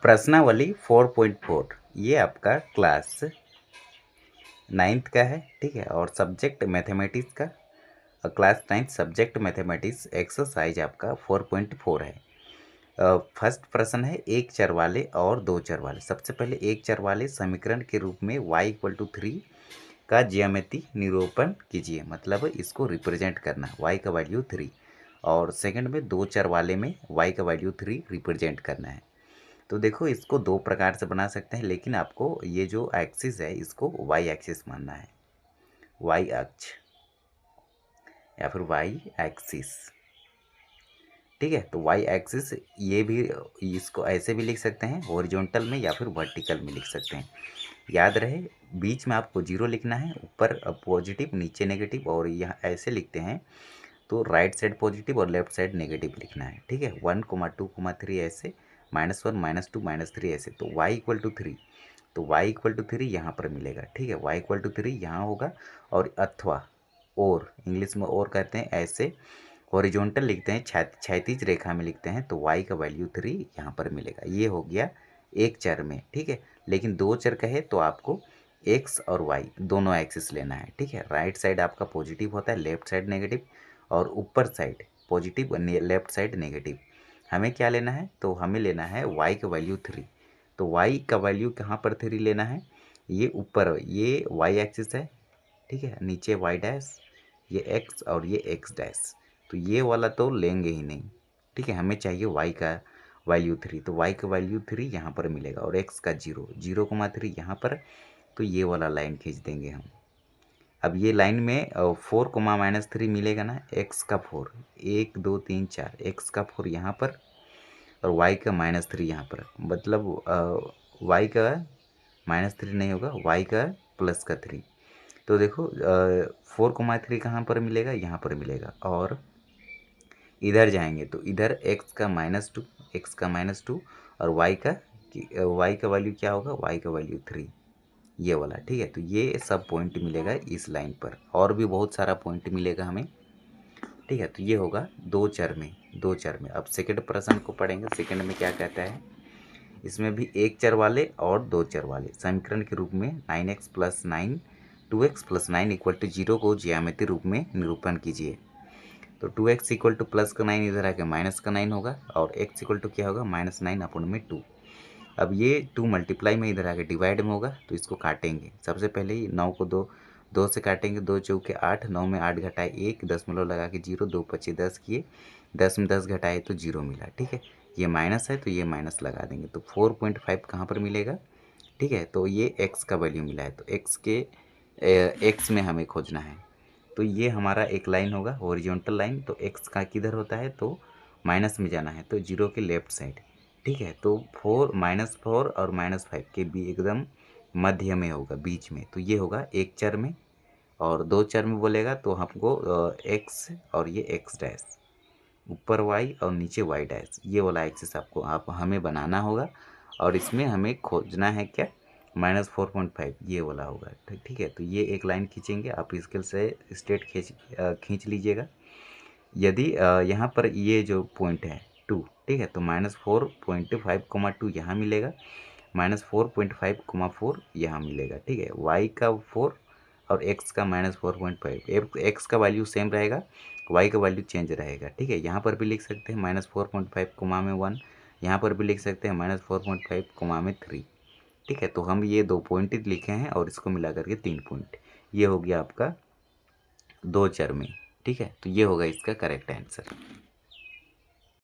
प्रश्नावली 4.4 ये आपका क्लास 9th का है, ठीक है। और सब्जेक्ट मैथमेटिक्स का class 9th subject mathematics exercise आपका 4.4 है। फर्स्ट प्रश्न है एक चर वाले और दो चर वाले। सबसे पहले एक चर वाले समीकरण के रूप में y=3 का ज्यामिति निरूपण कीजिए, मतलब इसको रिप्रेजेंट करना, y का वैल्यू 3। और सेकंड में दो चर वाले में y का वैल्यू 3 रिप्रेजेंट करना है। तो देखो इसको दो प्रकार से बना सकते हैं, लेकिन आपको ये जो एक्सिस है इसको y एक्सिस मानना है, y अक्ष या फिर y एक्सिस, ठीक है। तो y एक्सिस ये भी, इसको ऐसे भी लिख सकते हैं हॉरिजॉन्टल में या फिर वर्टिकल में लिख सकते हैं। याद रहे बीच में आपको 0 लिखना है, ऊपर पॉजिटिव नीचे नेगेटिव, और यहाँ ऐसे लिखते हैं तो राइट साइड पॉजिटिव और लेफ्ट साइड नेगेटिव लिखना है, ठीक है। 1, 2, 3 ऐसे, -1, -2, -3 ऐसे। तो y=3, तो y=3 यहाँ पर मिलेगा, ठीक है। y=3 यहाँ होगा, और अथवा और इंग्लिश में और कहते हैं, ऐसे हॉरिजॉन्टल लिखते हैं, क्षैतिज रेखा में लिखते हैं, तो y का वैल्यू 3 यहाँ पर मिलेगा। ये हो गया एक चर में, ठीक है। लेकिन दो चर कहे तो आपको x और y दोनों एक्सिस लेना है, ठीक है। राइट साइड आपका पॉजिटिव होता है, लेफ्ट साइड नेगेटिव, और ऊपर side positive, left side negative. हमें क्या लेना है, तो हमें लेना है y का वैल्यू 3। तो y का वैल्यू कहाँ पर 3 लेना है, ये ऊपर, ये y एक्सिस है, ठीक है, नीचे y डैश, ये x और ये x डैश। तो ये वाला तो लेंगे ही नहीं, ठीक है। हमें चाहिए y का वैल्यू 3, तो y का वैल्यू 3 यहाँ पर मिलेगा, और x का 0, 0,3 यहाँ पर। तो ये वाला लाइन खींच देंगे हम। अब ये लाइन में 4, -3 मिलेगा ना, x का 4, 1, 2, 3, 4, x का 4 यहाँ पर, और y का -3 यहाँ पर। मतलब y का -3 नहीं होगा, y का प्लस का 3। तो देखो 4,3 कहाँ पर मिलेगा, यहाँ पर मिलेगा। और इधर जाएंगे तो इधर x का -2, x का -2, और y का वैल्यू क्या होगा, y का वैल्यू 3, ये वाला, ठीक है। तो ये सब पॉइंट मिलेगा इस लाइन पर, और भी बहुत सारा पॉइंट मिलेगा हमें, ठीक है। तो ये होगा दो चर में, दो चर में। अब सेकंड प्रश्न को पढ़ेंगे। सेकंड में क्या कहता है, इसमें भी एक चर वाले और दो चर वाले समीकरण के रूप में 9x + 9 2x + 9 = 0 को ज्यामितीय रूप में निरूपण कीजिए। तो 2x = प्लस का 9 इधर आके माइनस का 9 होगा, और x = क्या होगा, -9/2। अब ये 2 मल्टीप्लाई में इधर आके डिवाइड में होगा, तो इसको काटेंगे। सबसे पहले ही 9 को 2 से काटेंगे, 2 चौके 8, 9 में 8 घटाए 1, दशमलव लगा के 0, 2 पच्चीस 10 किए, 10 में 10 घटाए तो 0 मिला, ठीक है। ये माइनस है तो ये माइनस लगा देंगे, तो 4.5 कहाँ पर मिलेगा, ठीक है। तो ये x का वैल्यू मिला है, तो x में हमें खोजना है। तो ये हमारा एक लाइन होगा हॉरिजॉन्टल लाइन। तो x का किधर होता है, तो माइनस में जाना है, तो 0 के लेफ्ट साइड, ठीक है। तो 4 -4 और -5 के भी एकदम मध्य में होगा, बीच में। तो ये होगा एक चर में, और दो चर में बोलेगा तो हमको x और ये x डैश, ऊपर y और नीचे y डैश, ये वाला एक्सिस आपको हमें बनाना होगा। और इसमें हमें खोजना है क्या, -4.5, ये वाला होगा, ठीक है। तो ये एक लाइन खींचेंगे, आप इसके से स्ट्रेट खींच लीजिएगा। यदि यहाँ पर ये जो पॉइंट है 2, ठीक है, तो -4.5, 2 यहाँ मिलेगा, -4.5, 4 यहाँ मिलेगा, ठीक है। y का 4 और x का -4.5, x का वैल्यू सेम रहेगा, y का वैल्यू चेंज रहेगा, ठीक है। यहाँ पर भी लिख सकते हैं -4.5, 1, यहाँ पर भी लिख सकते हैं -4.5, 3, ठीक है। तो हम ये 2 पॉइंट लिखे हैं, और इसको मिला करके 3 पॉइंट। ये हो गया आपका दो चर में, ठीक है। तो ये होगा इसका करेक्ट आंसर।